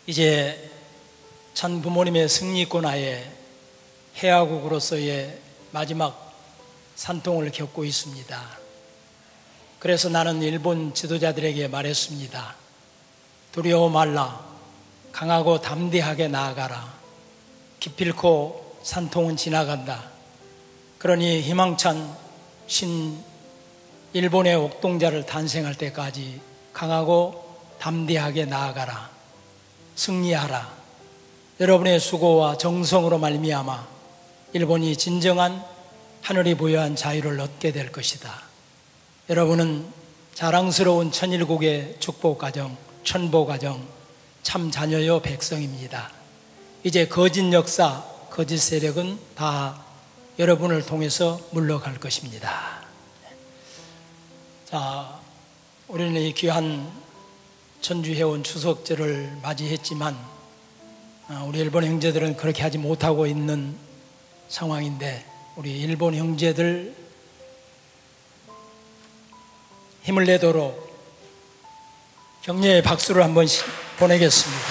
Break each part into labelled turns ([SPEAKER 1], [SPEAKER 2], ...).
[SPEAKER 1] 이제 전 부모님의 승리권하에 해화국으로서의 마지막 산통을 겪고 있습니다. 그래서 나는 일본 지도자들에게 말했습니다. 두려워 말라. 강하고 담대하게 나아가라. 기필코 산통은 지나간다. 그러니 희망찬 일본의 옥동자를 탄생할 때까지 강하고 담대하게 나아가라. 승리하라. 여러분의 수고와 정성으로 말미암아 일본이 진정한 하늘이 부여한 자유를 얻게 될 것이다. 여러분은 자랑스러운 천일국의 축복가정, 천보가정, 참 자녀요 백성입니다. 이제 거짓 역사, 거짓 세력은 다 여러분을 통해서 물러갈 것입니다. 자, 우리는 이 귀한 천주해원 추석절을 맞이했지만 우리 일본 형제들은 그렇게 하지 못하고 있는 상황인데, 우리 일본 형제들 힘을 내도록 격려의 박수를 한번 보내겠습니다.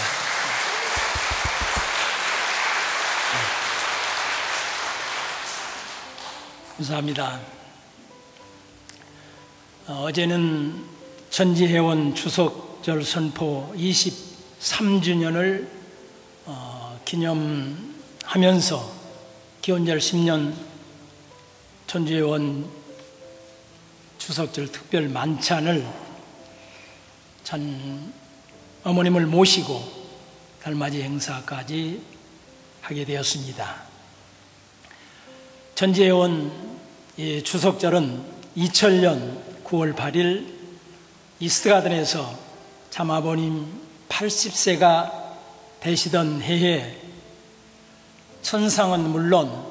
[SPEAKER 1] 감사합니다. 어제는 천지해원 추석절 선포 23주년을 기념하면서 기원절 10년 천주해원 추석절 특별 만찬을 전 어머님을 모시고 달맞이 행사까지 하게 되었습니다. 천주해원 추석절은 2000년 9월 8일 이스트가든에서 참아버님 80세가 되시던 해에 천상은 물론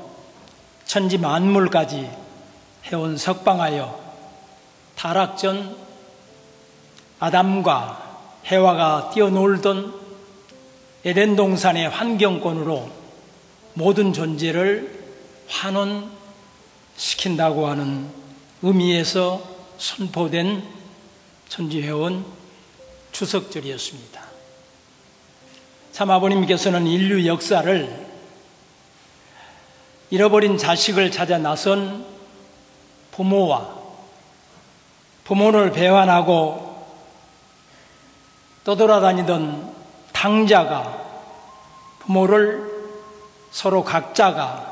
[SPEAKER 1] 천지 만물까지 해온 석방하여 타락전 아담과 해와가 뛰어놀던 에덴 동산의 환경권으로 모든 존재를 환원시킨다고 하는 의미에서 선포된 천주해원 추석절이었습니다. 참 아버님께서는 인류 역사를 잃어버린 자식을 찾아 나선 부모와 부모를 배반하고 떠돌아다니던 탕자가 부모를 서로 각자가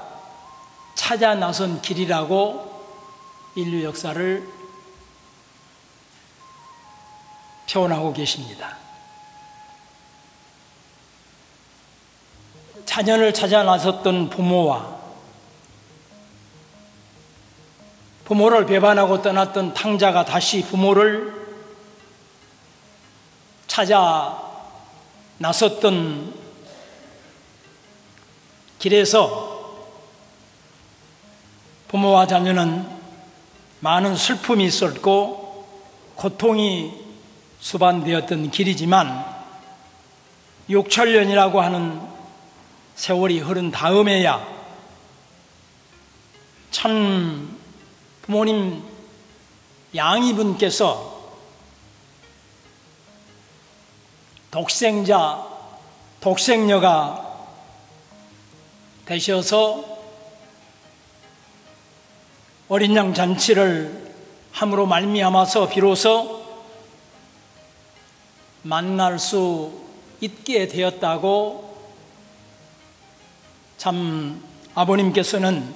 [SPEAKER 1] 찾아 나선 길이라고 인류 역사를 표현하고 계십니다. 자녀를 찾아 나섰던 부모와 부모를 배반하고 떠났던 탕자가 다시 부모를 찾아 나섰던 길에서 부모와 자녀는 많은 슬픔이 있었고 고통이 수반되었던 길이지만 6천년이라고 하는 세월이 흐른 다음에야 참 부모님 양이분께서 독생자, 독생녀가 되셔서 어린 양 잔치를 함으로 말미암아서 비로소 만날 수 있게 되었다고 참 아버님께서는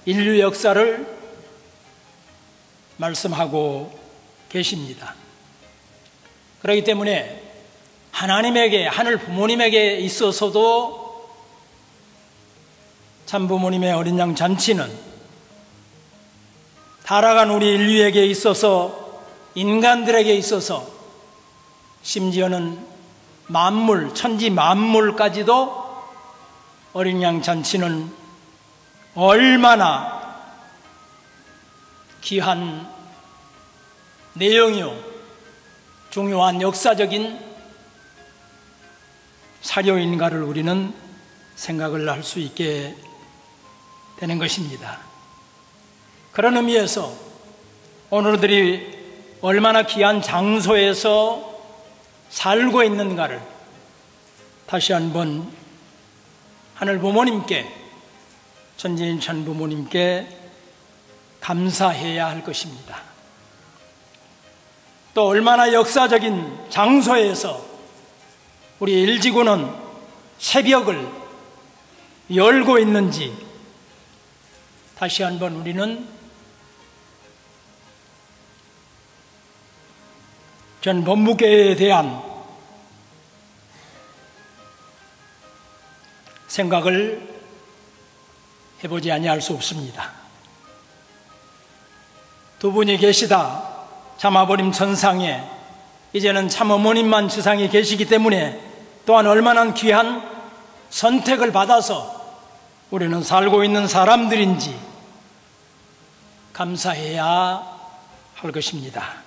[SPEAKER 1] 인류 역사를 말씀하고 계십니다. 그렇기 때문에 하나님에게, 하늘 부모님에게 있어서도 참 부모님의 어린 양 잔치는 타락한 우리 인류에게 있어서, 인간들에게 있어서, 심지어는 만물, 천지 만물까지도 어린 양 잔치는 얼마나 귀한 내용이요, 중요한 역사적인 사료인가를 우리는 생각을 할 수 있게 되는 것입니다. 그런 의미에서 오늘들이 얼마나 귀한 장소에서 살고 있는가를 다시 한번 하늘 부모님께, 전지인 천 부모님께 감사해야 할 것입니다. 또 얼마나 역사적인 장소에서 우리 일지구는 새벽을 열고 있는지 다시 한번 우리는 전 법무계에 대한 생각을 해보지 아니할 수 없습니다. 두 분이 계시다 참아버림 천상에 이제는 참어머님만 지상에 계시기 때문에 또한 얼마나 귀한 선택을 받아서 우리는 살고 있는 사람들인지 감사해야 할 것입니다.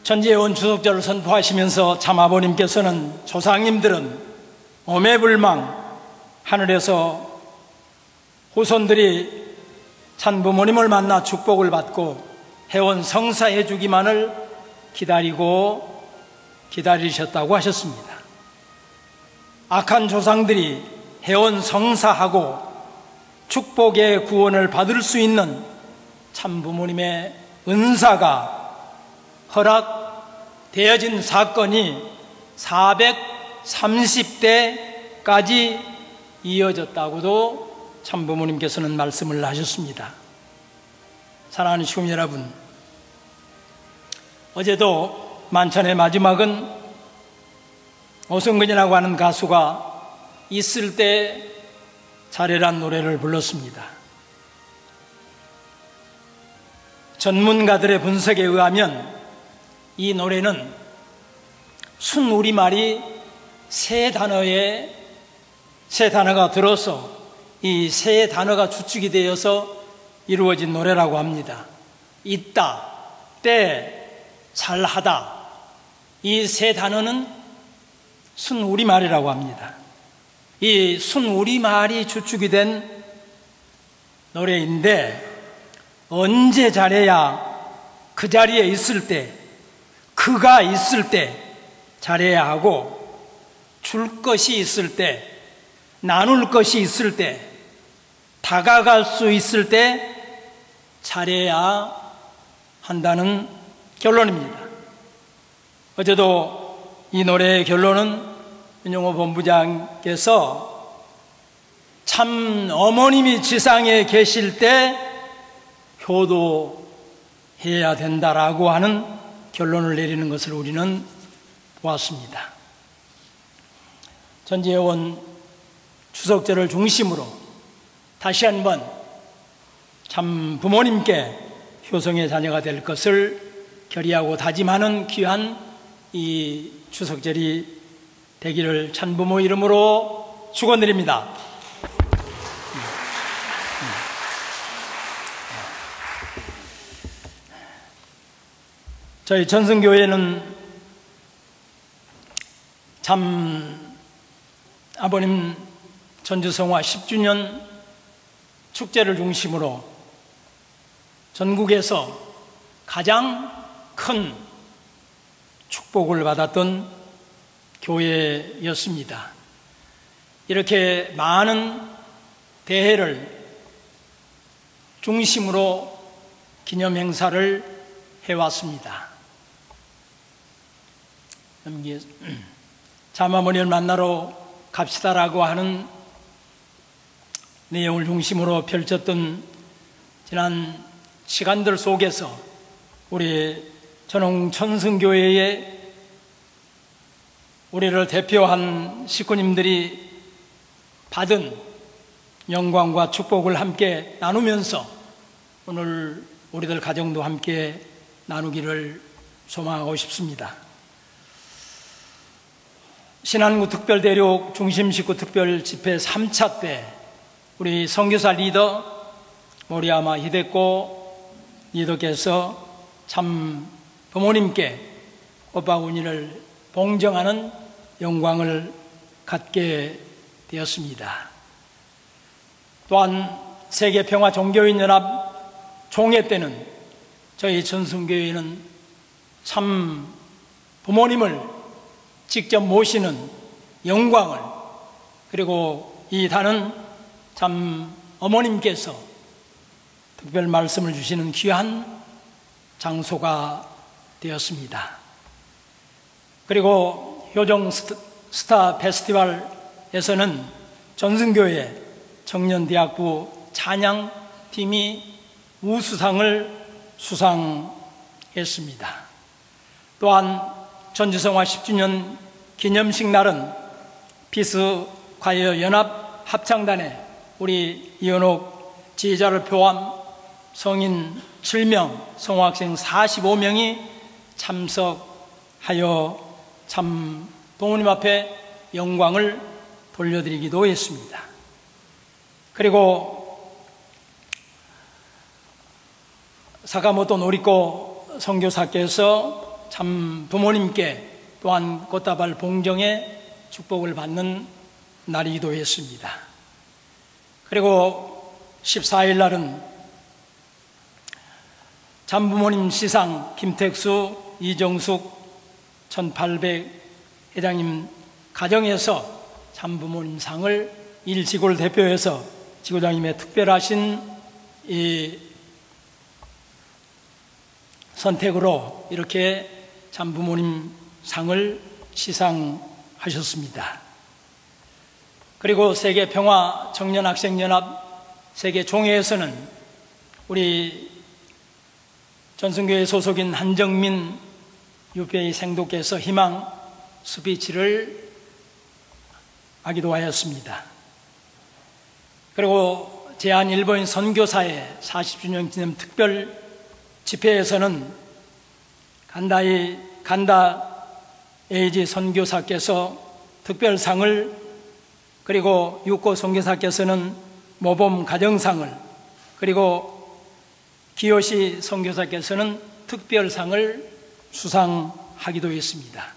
[SPEAKER 1] 천지의 추석절을 선포하시면서 참아버님께서는 조상님들은 오매불망 하늘에서 후손들이 참부모님을 만나 축복을 받고 해온 성사해 주기만을 기다리셨다고 하셨습니다. 악한 조상들이 해온 성사하고 축복의 구원을 받을 수 있는 참부모님의 은사가 허락되어진 사건이 430대까지 이어졌다고도 참부모님께서는 말씀을 하셨습니다. 사랑하는 시민 여러분, 어제도 만찬의 마지막은 오승근이라고 하는 가수가 있을 때 잘해란 노래를 불렀습니다. 전문가들의 분석에 의하면 이 노래는 순우리말이 세 단어가 들어서 이 세 단어가 주축이 되어서 이루어진 노래라고 합니다. 있다, 때, 잘하다, 이 세 단어는 순우리말이라고 합니다. 이 순우리말이 주축이 된 노래인데 언제 잘해야 그 자리에 있을 때, 그가 있을 때 잘해야 하고, 줄 것이 있을 때, 나눌 것이 있을 때, 다가갈 수 있을 때 잘해야 한다는 결론입니다. 어제도 이 노래의 결론은 윤영호 본부장께서 참 어머님이 지상에 계실 때 효도해야 된다라고 하는 결론을 내리는 것을 우리는 보았습니다. 전지혜원 추석절을 중심으로 다시 한번 참 부모님께 효성의 자녀가 될 것을 결의하고 다짐하는 귀한 이 추석절이 되기를 참부모 이름으로 축원드립니다. 저희 전승교회는 참 아버님 전주성화 10주년 축제를 중심으로 전국에서 가장 큰 축복을 받았던 교회였습니다. 이렇게 많은 대회를 중심으로 기념 행사를 해왔습니다. 참어머니를 만나러 갑시다라고 하는 내용을 중심으로 펼쳤던 지난 시간들 속에서 우리 전홍천승교회의 우리를 대표한 식구님들이 받은 영광과 축복을 함께 나누면서 오늘 우리들 가정도 함께 나누기를 소망하고 싶습니다. 신안구 특별대륙 중심식구 특별집회 3차 때 우리 선교사 리더 모리야마 히데코 리더께서 참 부모님께 꽃바구니를 봉정하는 영광을 갖게 되었습니다. 또한 세계평화종교인연합 종회 때는 저희 전승교회는 참 부모님을 직접 모시는 영광을, 그리고 이 단은 참 어머님께서 특별 말씀을 주시는 귀한 장소가 되었습니다. 그리고 효정 스타 페스티벌에서는 전승교회 청년대학부 찬양팀이 우수상을 수상했습니다. 또한 전주성화 10주년 기념식 날은 피스 과여 연합 합창단에 우리 이현옥 지휘자를 포함 성인 7명, 성화학생 45명이 참석하여 참 부모님 앞에 영광을 돌려드리기도 했습니다. 그리고 사카모토 노리코 선교사께서 참 부모님께 또한 꽃다발 봉정의 축복을 받는 날이기도 했습니다. 그리고 14일 날은 참부모님 시상 김택수, 이정숙 1800 회장님 가정에서 참부모님 상을 일지구를 대표해서 지구장님의 특별하신 이 선택으로 이렇게 참부모님 상을 시상하셨습니다. 그리고 세계평화 청년학생연합 세계종회에서는 우리 전승교회 소속인 한정민 유페이 생도께서 희망 스피치를 하기도 하였습니다. 그리고 제한일본인 선교사의 40주년 기념 특별 집회에서는 간다 에이지 선교사께서 특별상을, 그리고 육고 선교사께서는 모범 가정상을, 그리고 기요시 선교사께서는 특별상을 수상하기도 했습니다.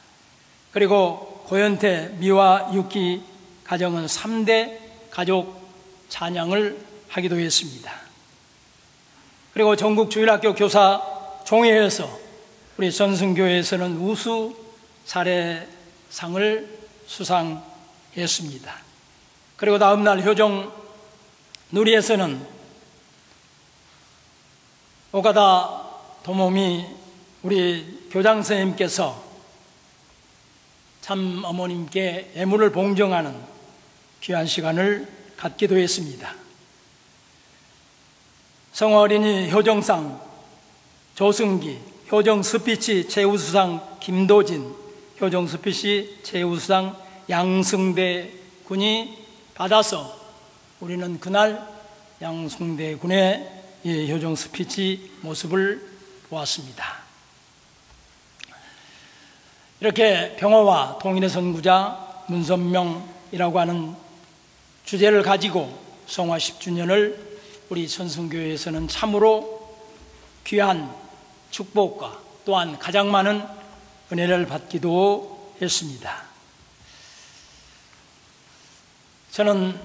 [SPEAKER 1] 그리고 고현태 미화 유키 가정은 3대 가족 찬양을 하기도 했습니다. 그리고 전국주일학교 교사 종회에서 우리 전승교회에서는 우수 사례상을 수상했습니다. 그리고 다음날 효정 누리에서는 오가다 도모미 우리 교장 선생님께서 참 어머님께 애물을 봉정하는 귀한 시간을 갖기도 했습니다. 성어린이 효정상 조승기, 효정 스피치 최우수상 김도진, 효정 스피치 최우수상 양승대 군이 받아서 우리는 그날 양승대 군의 이 효정 스피치 모습을 보았습니다. 이렇게 평화와 통일의 선구자 문선명이라고 하는 주제를 가지고 성화 10주년을 우리 전승교회에서는 참으로 귀한 축복과 또한 가장 많은 은혜를 받기도 했습니다. 저는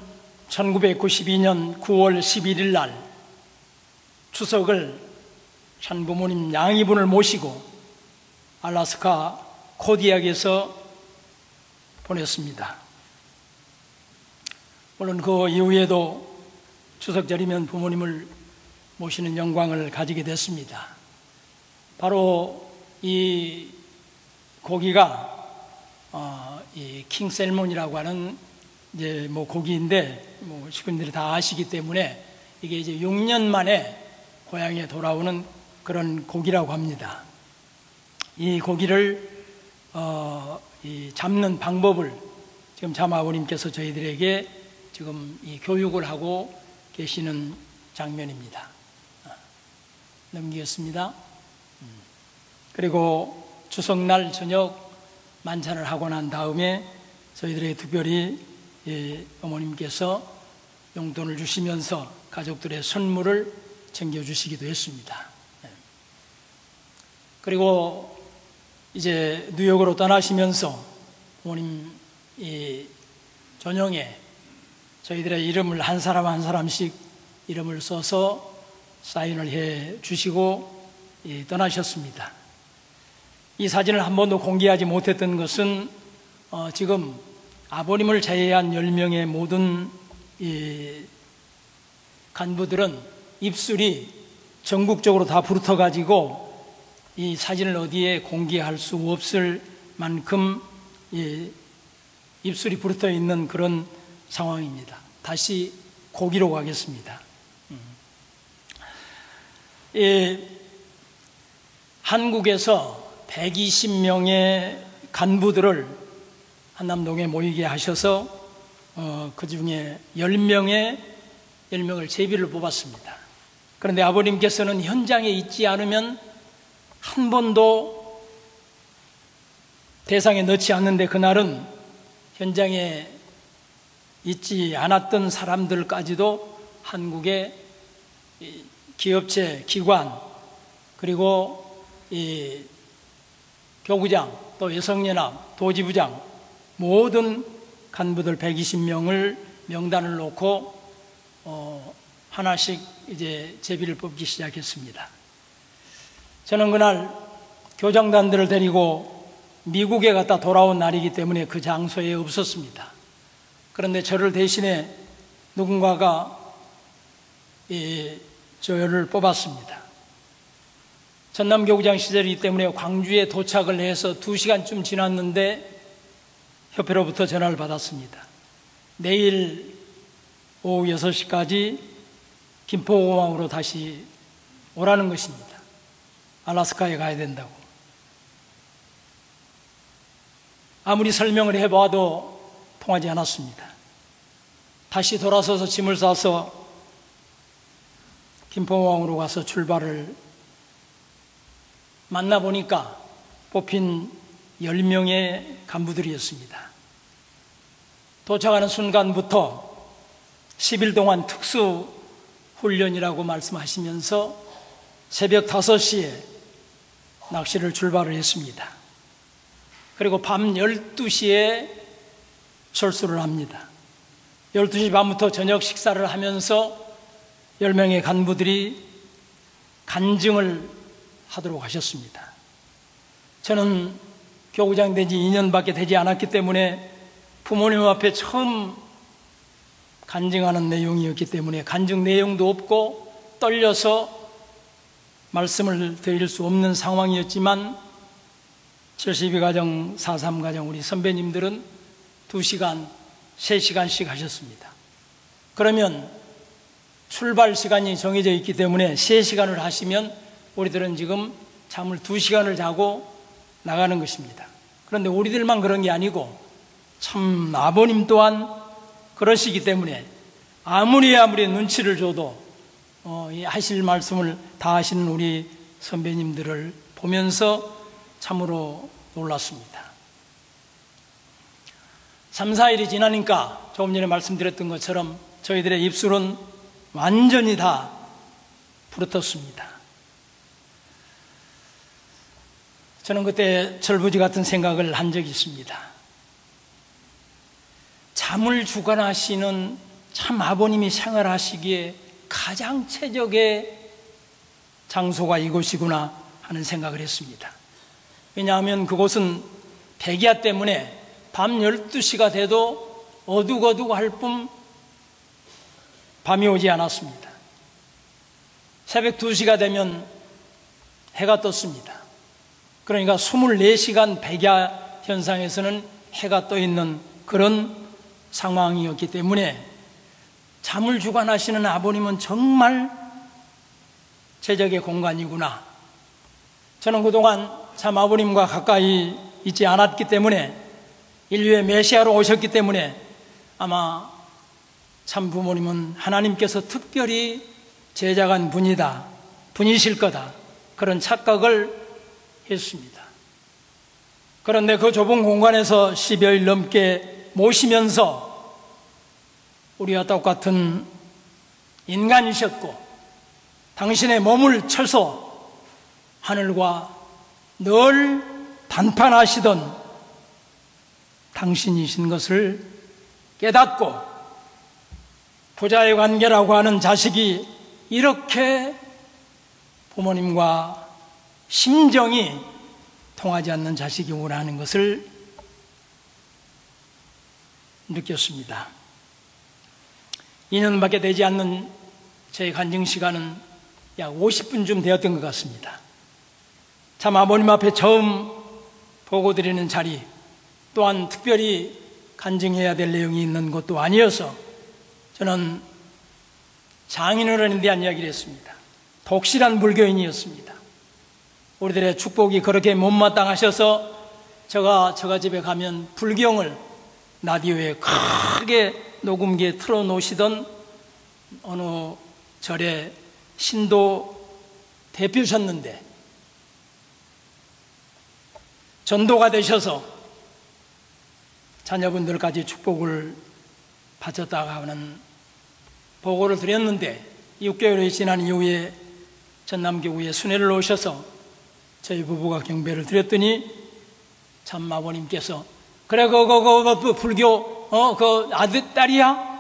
[SPEAKER 1] 1992년 9월 11일 날 추석을 산부모님 양이분을 모시고 알래스카 코디악에서 보냈습니다. 물론 그 이후에도 추석절이면 부모님을 모시는 영광을 가지게 됐습니다. 바로 이 고기가 이 킹셀몬이라고 하는 이제 고기인데 식구들이 다 아시기 때문에 이게 이제 6년 만에 고향에 돌아오는 그런 고기라고 합니다. 이 고기를 이 잡는 방법을 지금 자마아버님께서 저희들에게 지금 이 교육을 하고 계시는 장면입니다. 넘기겠습니다. 그리고 추석날 저녁 만찬을 하고 난 다음에 저희들에게 특별히 어머님께서 용돈을 주시면서 가족들의 선물을 챙겨주시기도 했습니다. 그리고 이제 뉴욕으로 떠나시면서 부모님 전용에 저희들의 이름을 한 사람 한 사람씩 이름을 써서 사인을 해 주시고 떠나셨습니다. 이 사진을 한 번도 공개하지 못했던 것은 지금 아버님을 제외한 10명의 모든 이 간부들은 입술이 전국적으로 다 부르터가지고 이 사진을 어디에 공개할 수 없을 만큼 입술이 부르터 있는 그런 상황입니다. 다시 고기로 가겠습니다. 한국에서 120명의 간부들을 한남동에 모이게 하셔서 그 중에 10명을 제비를 뽑았습니다. 그런데 아버님께서는 현장에 있지 않으면 한 번도 대상에 넣지 않는데, 그날은 현장에 있지 않았던 사람들까지도 한국의 기업체, 기관, 그리고 이 교구장, 또 여성연합, 도지부장 모든 간부들 120명을 명단을 놓고 하나씩 이제 제비를 뽑기 시작했습니다. 저는 그날 교장단들을 데리고 미국에 갔다 돌아온 날이기 때문에 그 장소에 없었습니다. 그런데 저를 대신해 누군가가 저를 뽑았습니다. 전남교구장 시절이기 때문에 광주에 도착을 해서 2시간쯤 지났는데 협회로부터 전화를 받았습니다. 내일 오후 6시까지 김포공항으로 다시 오라는 것입니다. 알래스카에 가야 된다고. 아무리 설명을 해봐도 통하지 않았습니다. 다시 돌아서서 짐을 싸서 김포공항으로 가서 출발을 만나보니까 뽑힌 10명의 간부들이었습니다. 도착하는 순간부터 10일 동안 특수훈련이라고 말씀하시면서 새벽 5시에 낚시를 출발을 했습니다. 그리고 밤 12시에 철수를 합니다. 12시 반부터 저녁 식사를 하면서 10명의 간부들이 간증을 하도록 하셨습니다. 저는 교구장 된 지 2년밖에 되지 않았기 때문에 부모님 앞에 처음 간증하는 내용이었기 때문에 간증 내용도 없고 떨려서 말씀을 드릴 수 없는 상황이었지만 72가정, 43가정 우리 선배님들은 2시간, 3시간씩 하셨습니다. 그러면 출발 시간이 정해져 있기 때문에 3시간을 하시면 우리들은 지금 잠을 2시간을 자고 나가는 것입니다. 그런데 우리들만 그런 게 아니고 참 아버님 또한 그러시기 때문에 아무리 눈치를 줘도 하실 말씀을 다 하시는 우리 선배님들을 보면서 참으로 놀랐습니다. 3, 4일이 지나니까 조금 전에 말씀드렸던 것처럼 저희들의 입술은 완전히 다 부르텄습니다. 저는 그때 철부지 같은 생각을 한 적이 있습니다. 잠을 주관하시는 참 아버님이 생활하시기에 가장 최적의 장소가 이곳이구나 하는 생각을 했습니다. 왜냐하면 그곳은 백야 때문에 밤 12시가 돼도 어둑어둑할 뿐 밤이 오지 않았습니다. 새벽 2시가 되면 해가 떴습니다. 그러니까 24시간 백야 현상에서는 해가 떠 있는 그런 상황이었기 때문에 잠을 주관하시는 아버님은 정말 최적의 공간이구나. 저는 그동안 참 아버님과 가까이 있지 않았기 때문에 인류의 메시아로 오셨기 때문에 아마 참 부모님은 하나님께서 특별히 제작한 분이실 거다, 그런 착각을 했습니다. 그런데 그 좁은 공간에서 10여일 넘게 모시면서 우리와 똑같은 인간이셨고 당신의 몸을 쳐서 하늘과 늘 단판하시던 당신이신 것을 깨닫고 부자의 관계라고 하는 자식이 이렇게 부모님과 심정이 통하지 않는 자식이구나 하는 것을 느꼈습니다. 2년밖에 되지 않는 제 간증 시간은 약 50분쯤 되었던 것 같습니다. 참 아버님 앞에 처음 보고드리는 자리, 또한 특별히 간증해야 될 내용이 있는 것도 아니어서 저는 장인어른에 대한 이야기를 했습니다. 독실한 불교인이었습니다. 우리들의 축복이 그렇게 못마땅하셔서 제가 집에 가면 불경을 라디오에 크게 녹음기에 틀어놓으시던 어느 절의 신도 대표셨는데 전도가 되셔서 자녀분들까지 축복을 바쳤다고 하는 보고를 드렸는데 6개월이 지난 이후에 전남교구에 순회를 오셔서 저희 부부가 경배를 드렸더니 참 아버님께서 그래 그 불교 그 아들 딸이야?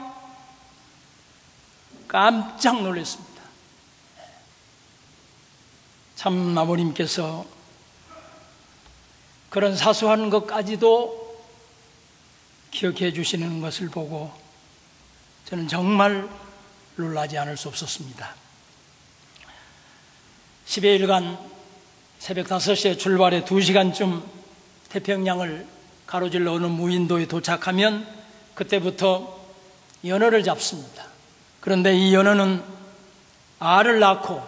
[SPEAKER 1] 깜짝 놀랐습니다. 참 아버님께서 그런 사소한 것까지도 기억해 주시는 것을 보고 저는 정말 놀라지 않을 수 없었습니다. 10여일간 새벽 5시에 출발해 2시간쯤 태평양을 가로질러 어느 무인도에 도착하면 그때부터 연어를 잡습니다. 그런데 이 연어는 알을 낳고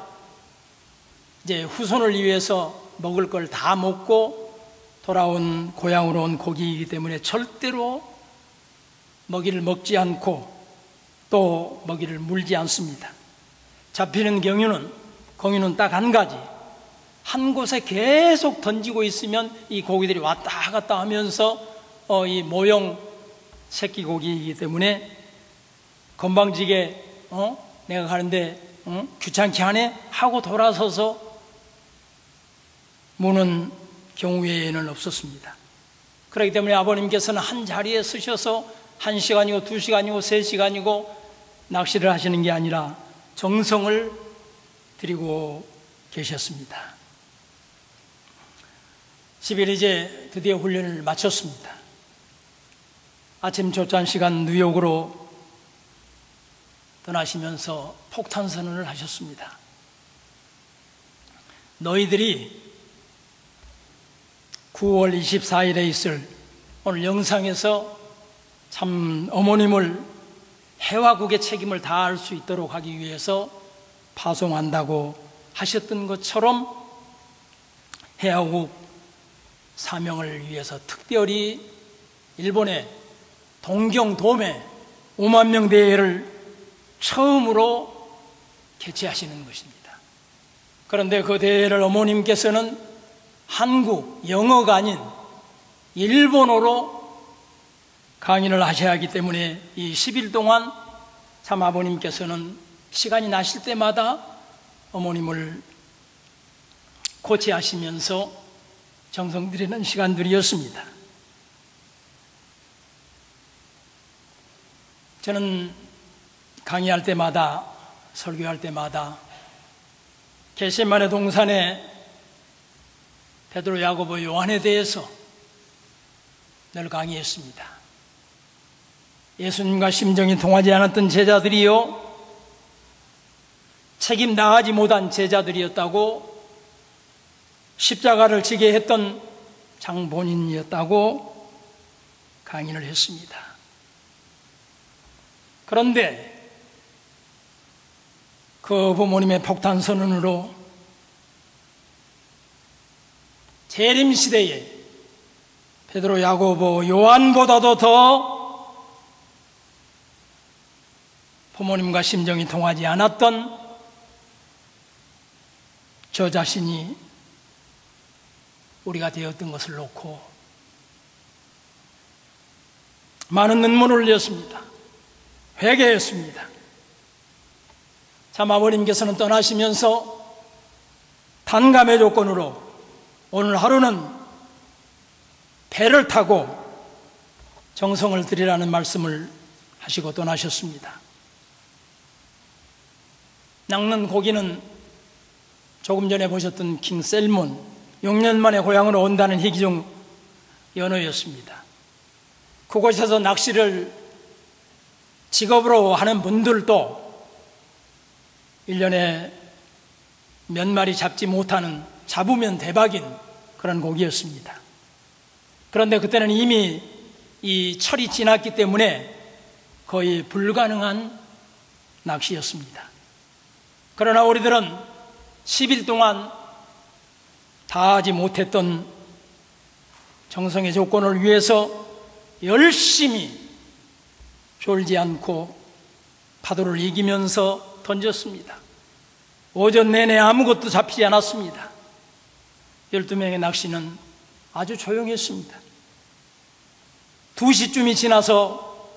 [SPEAKER 1] 이제 후손을 위해서 먹을 걸 다 먹고 돌아온 고향으로 온 고기이기 때문에 절대로 먹이를 먹지 않고 또 먹이를 물지 않습니다. 잡히는 공유는 딱 한 가지. 한 곳에 계속 던지고 있으면 이 고기들이 왔다 갔다 하면서 이 모형 새끼 고기이기 때문에 건방지게 내가 가는데 귀찮게 하네 하고 돌아서서 무는 경우 외에는 없었습니다. 그렇기 때문에 아버님께서는 한 자리에 서셔서 1시간이고 2시간이고 3시간이고 낚시를 하시는 게 아니라 정성을 들이고 계셨습니다. 10일 이제 드디어 훈련을 마쳤습니다. 아침 조찬 시간 뉴욕으로 떠나시면서 폭탄 선언을 하셨습니다. 너희들이 9월 24일에 있을 오늘 영상에서 참 어머님을 해화국의 책임을 다할 수 있도록 하기 위해서 파송한다고 하셨던 것처럼 해화국 사명을 위해서 특별히 일본의 동경돔에 5만 명 대회를 처음으로 개최하시는 것입니다. 그런데 그 대회를 어머님께서는 한국 영어가 아닌 일본어로 강의를 하셔야 하기 때문에 이 10일 동안 참 아버님께서는 시간이 나실 때마다 어머님을 코치하시면서 정성 들이는 시간들이었습니다. 저는 강의할 때마다 설교할 때마다 겟세마네 동산에 베드로, 야고보, 요한에 대해서 늘 강의했습니다. 예수님과 심정이 통하지 않았던 제자들이요 책임 다하지 못한 제자들이었다고, 십자가를 지게 했던 장본인이었다고 강의를 했습니다. 그런데 그 부모님의 폭탄 선언으로 재림시대에 베드로, 야고보, 요한보다도 더 부모님과 심정이 통하지 않았던 저 자신이 우리가 되었던 것을 놓고 많은 눈물을 흘렸습니다. 회개했습니다. 참 아버님께서는 떠나시면서 단감의 조건으로 오늘 하루는 배를 타고 정성을 들이라는 말씀을 하시고 떠나셨습니다. 낚는 고기는 조금 전에 보셨던 킹셀몬, 6년 만에 고향으로 온다는 희귀종 연어였습니다. 그곳에서 낚시를 직업으로 하는 분들도 1년에 몇 마리 잡지 못하는, 잡으면 대박인 그런 고기였습니다. 그런데 그때는 이미 이 철이 지났기 때문에 거의 불가능한 낚시였습니다. 그러나 우리들은 10일 동안 다 하지 못했던 정성의 조건을 위해서 열심히 졸지 않고 파도를 이기면서 던졌습니다. 오전 내내 아무것도 잡히지 않았습니다. 12명의 낚시는 아주 조용했습니다. 2시쯤이 지나서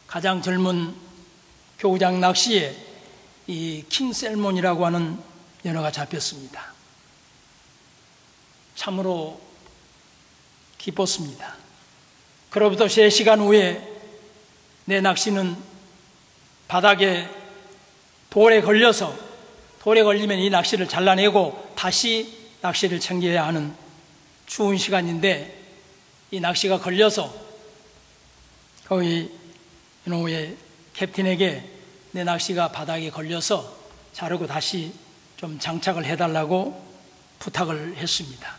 [SPEAKER 1] 가장 젊은 교구장 낚시에 이 킹셀몬이라고 하는 연어가 잡혔습니다. 참으로 기뻤습니다. 그로부터 3시간 후에 내 낚시는 바닥에 돌에 걸리면 이 낚시를 잘라내고 다시 낚시를 챙겨야 하는 추운 시간인데, 이 낚시가 걸려서 거의 이놈의 캡틴에게 내 낚시가 바닥에 걸려서 자르고 다시 좀 장착을 해달라고 부탁을 했습니다.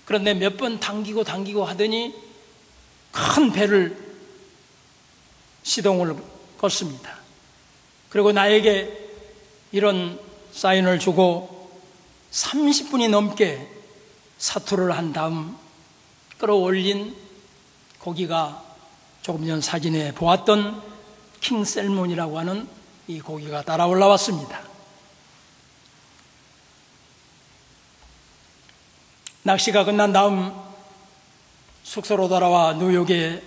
[SPEAKER 1] 그런데 몇 번 당기고 하더니 큰 배를 시동을 껐습니다. 그리고 나에게 이런 사인을 주고 30분이 넘게 사투를 한 다음 끌어올린 고기가 조금 전 사진에 보았던 킹셀몬이라고 하는 이 고기가 따라 올라왔습니다. 낚시가 끝난 다음 숙소로 돌아와 뉴욕에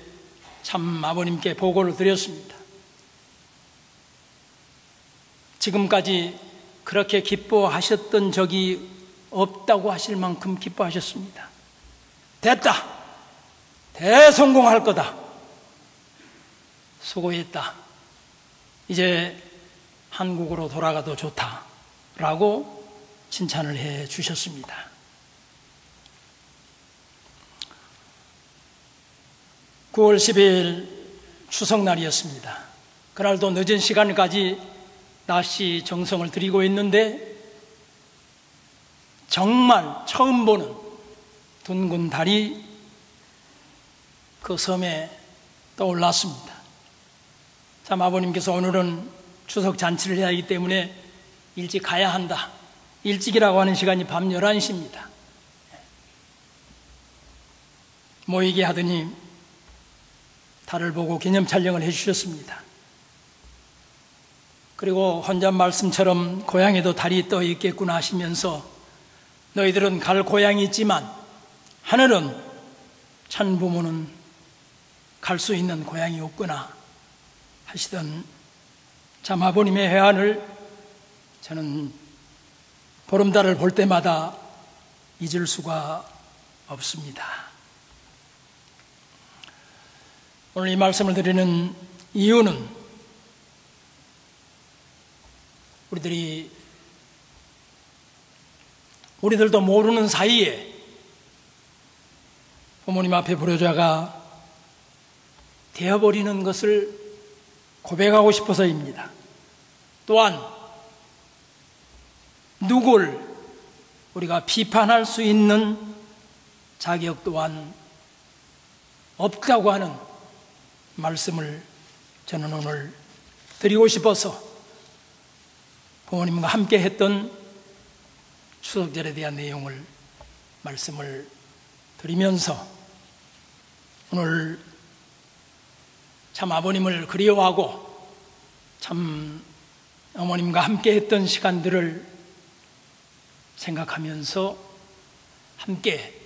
[SPEAKER 1] 참 아버님께 보고를 드렸습니다. 지금까지 그렇게 기뻐하셨던 적이 없다고 하실 만큼 기뻐하셨습니다. 됐다! 대성공할 거다! 수고했다! 이제 한국으로 돌아가도 좋다! 라고 칭찬을 해 주셨습니다. (9월 12일) 추석날이었습니다. 그날도 늦은 시간까지 낚시 정성을 들이고 있는데 정말 처음 보는 둥근 달이 그 섬에 떠올랐습니다. 참 아버님께서 오늘은 추석 잔치를 해야 하기 때문에 일찍 가야 한다. 일찍이라고 하는 시간이 밤 11시입니다. 모이게 하더니 달을 보고 기념 촬영을 해주셨습니다. 그리고 혼잣 말씀처럼 고향에도 달이 떠 있겠구나 하시면서 너희들은 갈 고향이 있지만 하늘은 천 부모는 갈 수 있는 고향이 없구나 하시던 참 아버님의 회한을 저는 보름달을 볼 때마다 잊을 수가 없습니다. 오늘 이 말씀을 드리는 이유는 우리들도 모르는 사이에 부모님 앞에 불효자가 되어버리는 것을 고백하고 싶어서입니다. 또한 누굴 우리가 비판할 수 있는 자격 또한 없다고 하는 말씀을 저는 오늘 드리고 싶어서 부모님과 함께 했던 추석절에 대한 내용을 말씀을 드리면서 오늘 참 아버님을 그리워하고 참 어머님과 함께 했던 시간들을 생각하면서 함께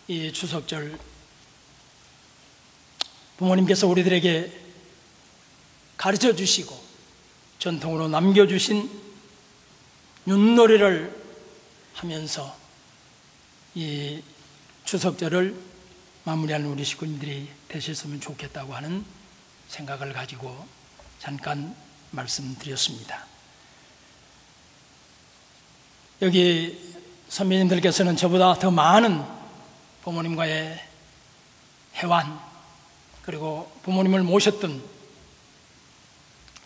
[SPEAKER 1] 이 추석절 부모님께서 우리들에게 가르쳐 주시고 전통으로 남겨주신 윷놀이를 하면서 이 추석절을 마무리하는 우리 식구님들이 되셨으면 좋겠다고 하는 생각을 가지고 잠깐 말씀드렸습니다. 여기 선배님들께서는 저보다 더 많은 부모님과의 회환, 그리고 부모님을 모셨던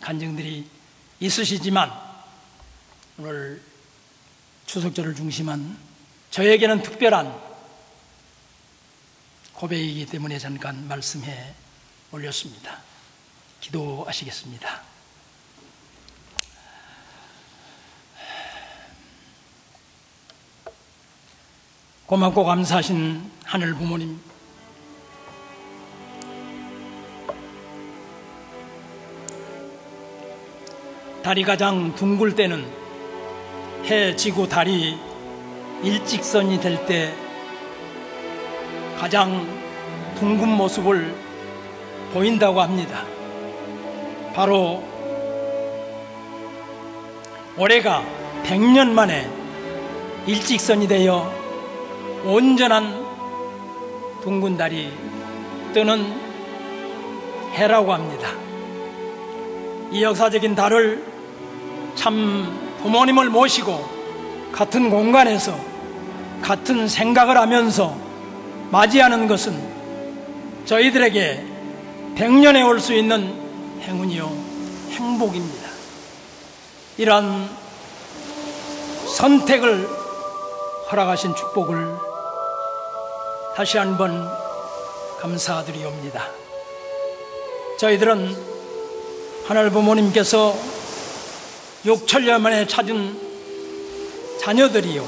[SPEAKER 1] 간증들이 있으시지만 오늘 추석절을 중심한 저에게는 특별한 고백이기 때문에 잠깐 말씀해 올렸습니다. 기도하시겠습니다. 고맙고 감사하신 하늘 부모님, 달이 가장 둥글 때는 해, 지구, 달이 일직선이 될 때 가장 둥근 모습을 보인다고 합니다. 바로 올해가 100년 만에 일직선이 되어 온전한 둥근 달이 뜨는 해라고 합니다. 이 역사적인 달을 참 부모님을 모시고 같은 공간에서 같은 생각을 하면서 맞이하는 것은 저희들에게 100년에 올 수 있는 행운이요 행복입니다. 이러한 선택을 허락하신 축복을 다시 한번 감사드리옵니다. 저희들은 하늘 부모님께서 6천년 만에 찾은 자녀들이요,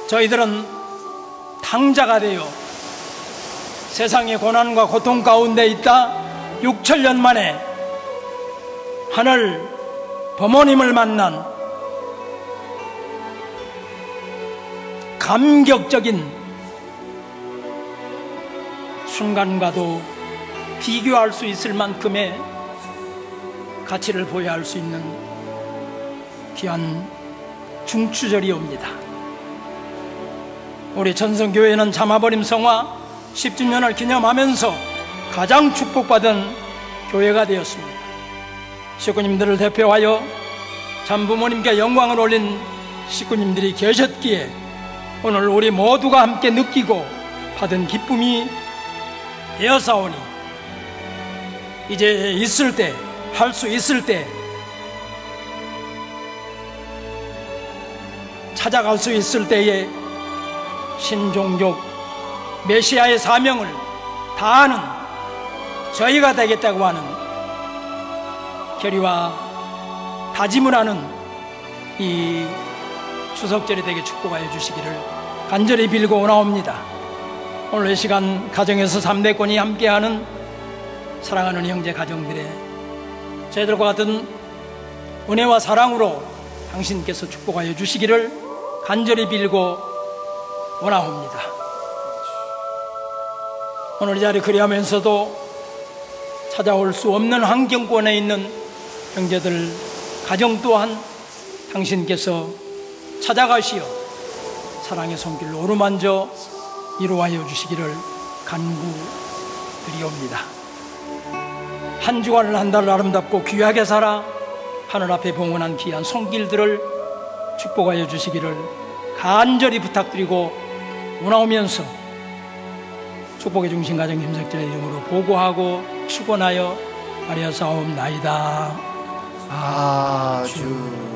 [SPEAKER 1] 저희들은 탕자가 되어 세상의 고난과 고통 가운데 있다 6천년 만에 하늘 부모님을 만난 감격적인 순간과도 비교할 수 있을 만큼의 가치를 보여야 할 수 있는 귀한 중추절이 옵니다. 우리 전성교회는 잠아버림 성화 10주년을 기념하면서 가장 축복받은 교회가 되었습니다. 식구님들을 대표하여 참부모님께 영광을 올린 식구님들이 계셨기에 오늘 우리 모두가 함께 느끼고 받은 기쁨이 되어사오니 이제 있을 때, 할 수 있을 때, 찾아갈 수 있을 때에 신종족 메시아의 사명을 다하는 저희가 되겠다고 하는 결의와 다짐을 하는 이 추석절이 되게 축복하여 주시기를 간절히 빌고 오나옵니다. 오늘 이 시간 가정에서 3대권이 함께하는 사랑하는 형제 가정들의 저희들과 같은 은혜와 사랑으로 당신께서 축복하여 주시기를 간절히 빌고 원하옵니다. 오늘 이 자리 그리하면서도 찾아올 수 없는 환경권에 있는 형제들 가정 또한 당신께서 찾아가시어 사랑의 손길로 어루만져 이루하여 주시기를 간구드리옵니다. 한 주간을 한 달을 아름답고 귀하게 살아 하늘 앞에 봉헌한 귀한 손길들을 축복하여 주시기를 간절히 부탁드리고 원하오면서 축복의 중심 가정 김석진의 이름으로 보고하고 축원하여 아뢰어사옵나이다.
[SPEAKER 2] 아주